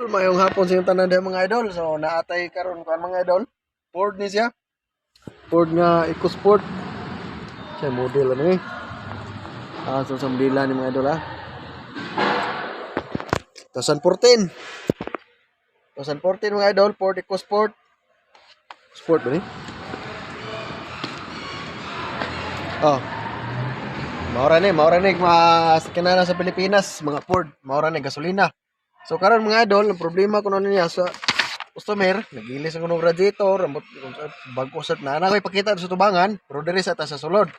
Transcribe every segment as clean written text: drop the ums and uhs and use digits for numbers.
idol, mayong hapon sa yung tanan din mga idol. So naatay karon kuan mga idol. Ford ni siya. Ford nga EcoSport. Siya model ano eh. So sa modela ni mga idol ha. 2014. 2014 mga idol, Ford EcoSport. Sport ba ni? Oh. Maura ni sakyanan sa Pilipinas, mga Ford, maura ni gasolina. So karon mga idol, ang problema ko niya sa customer, nagilis ang unong radiator, bago sa na koy pakita sa tubangan, pero diri sa ta sa sulod.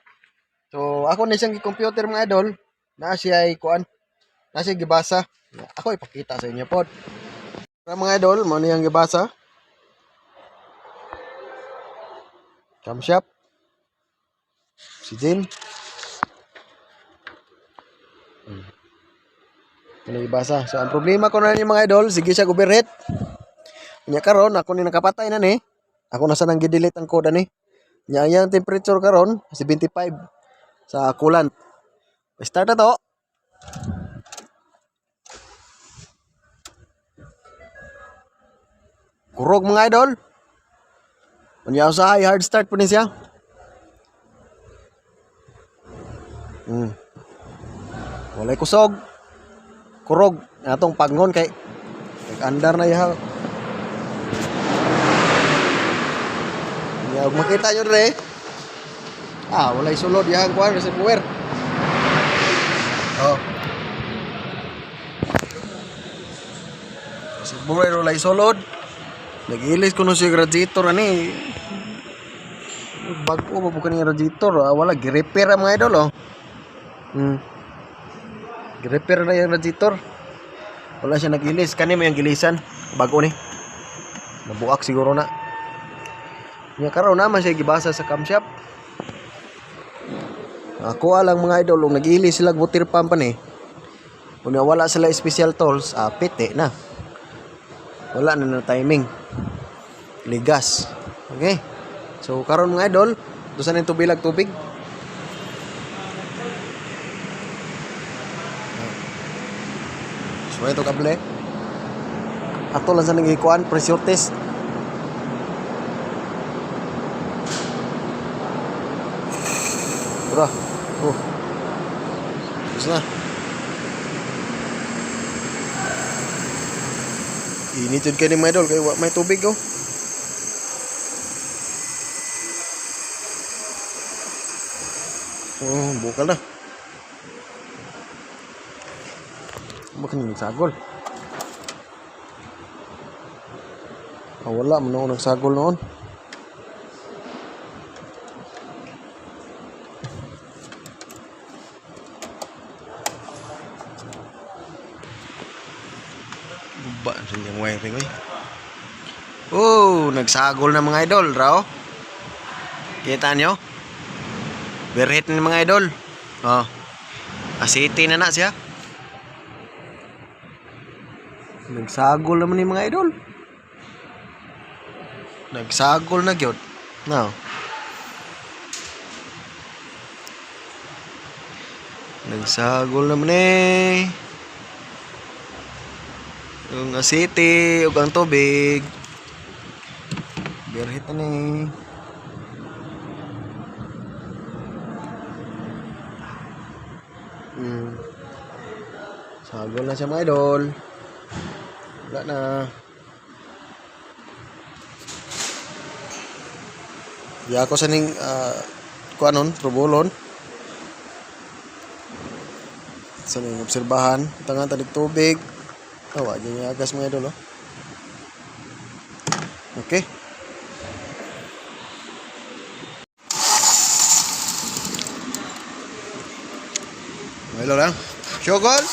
So ako na siyang computer mga idol, na siya ay kuan, na siya gibasa. Ako ipakita sa inyo pod. Para mga idol, mo niyang gibasa. Camshaft. Oxygen. Ano ibasa. So ang problema ko na ni mga idol, sige siya overheat. Nya karon ako ni nakapatay na ni. Ako na sa nang gi-delete ang code ani. Nya yang temperature karon 75 sa coolant. Start na to. Kurog mga idol. Unya sa hard start po ni siya. Walay kusog. Kurog atong pangon kay andar na yaw. Ya makita nyo dire. Walay sulod yang kuan reservoir. Oh. Reservoir walay sulod. Nagilis ko no si radiator ani. Bago pa bukan yung radiator, wala gi-repair mga idol oh. Gi-repair na yung radiator. Wala siya nagilis, kani may ang gilisan bago ni. Nabuak siguro na. Nya karon naman siya gibasa sa camshaft. Ako alang mga idol, ug nagilis sila water pump ni. Kung wala sila special tools, piti na. Wala na timing. Ligas. Okay? So karon mga idol, dusan yung tubig. So ito kable. Ato lang sa nangikuan, pressure test. Bro. Terus na. Ini jud kay ni mga idol kay may tubig oh. Bukal na. Bakit nagsagol? Wala, muna ako nagsagol noon. Buba sa yung wiring eh. Nagsagol na mga idol, raw. Kita nyo? Berhit na mga idol. Asiti na siya. Nagsagol naman ni mga idol. Nagsagol na gyud. No. Nagsagol naman eh. Yung asiti, ug ang tubig. Berhit na ni. Sagol na siya mga idol. Wala na. Di ako sa ning kuanon, trubulon. Sa ning obserbahan, tangan talig tubig. Tawa niya agas mga idol oh. Okay. Hello lang. Shogol.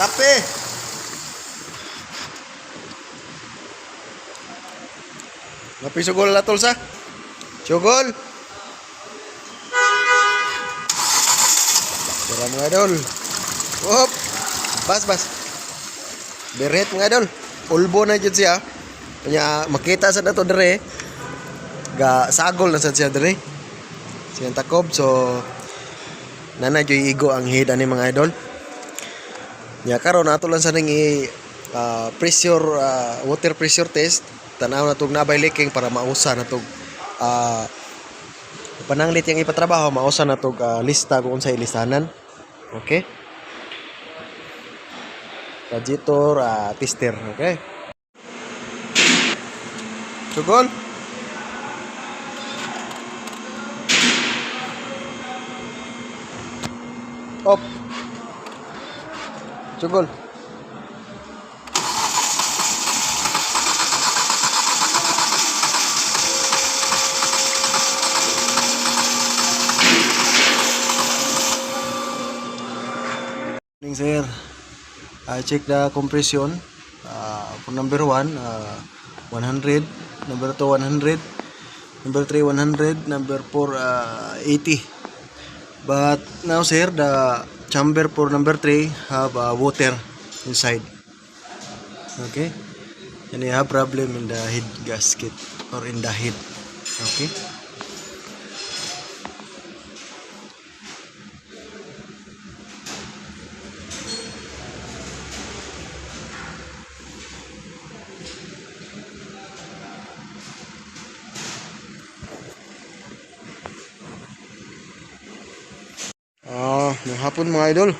Tape. Ngapi sugol latol sa? Sugol. Tara mga idol. Bas. Beret mga idol. Ulbo na jud siya. Kanya makita sa dato dire. Ga sagol na sad siya dire. Siyang takob so Nana joy igo ang head ani mga idol. Nya karon ato lang sa ning pressure water pressure test. Tanaw na tug nabay leaking para mausa na tug pananglit yang ipatrabaho mausa na tug lista kung unsay listanan. Okay? Radiator tester, okay? Sugol. Op. Sugol. Morning, sir. I check the compression. For number 1, 100. Number 2, 100. Number 3, 100. Number 4, 80. But now, sir, the chamber for number 3 have water inside. Okay? And you have problem in the head gasket or in the head. Okay? Ng hapon mga idol.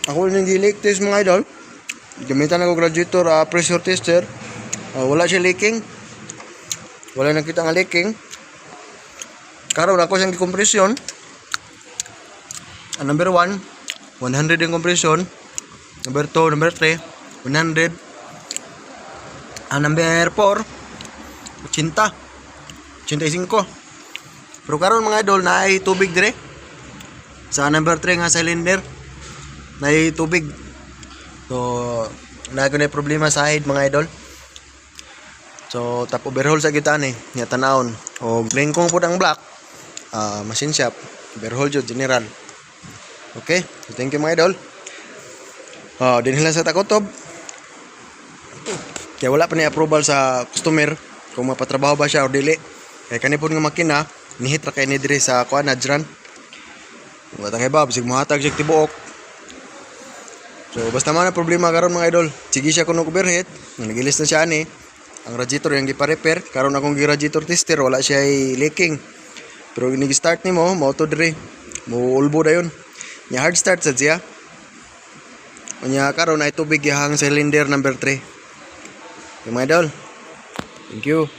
Ako yung gi-leak test mga idol. Gamitan ako graduator pressure tester. Wala siya leaking. Wala nakita nga leaking. Karon ako siyang compression. Number 1, 100 yung compression. Number 2, number 3, 100. Number 4, 80. 85. Pero karon mga idol na ay tubig dire. Sa number 3 nga cylinder na ay tubig. So na ko na problema sa head mga idol. So tap overhaul sa kita ni nya tanawon. O lingkong pud ang black. Machine shop overhaul jud general. Okay? So, thank you mga idol. Din lang sa takotob. Kaya wala pa ni approval sa customer kung mapatrabaho ba siya o dili. Kaya kanipon nga makina nihit ra kay ni dire sa kuan Adran. Wala kay bab sig mohatag sig tibuok. So basta man ang problema karon mga idol, sige siya kuno overheat, nagilis na siya ani. Ang radiator yang gipa-repair, karon akong gi-radiator tester wala siya leaking. Pero ini-start nimo mo to dire. Mo ulbo dayon. Nya hard start sa siya. Nya karon ay tubig yang cylinder number 3. Okay, mga idol. Thank you.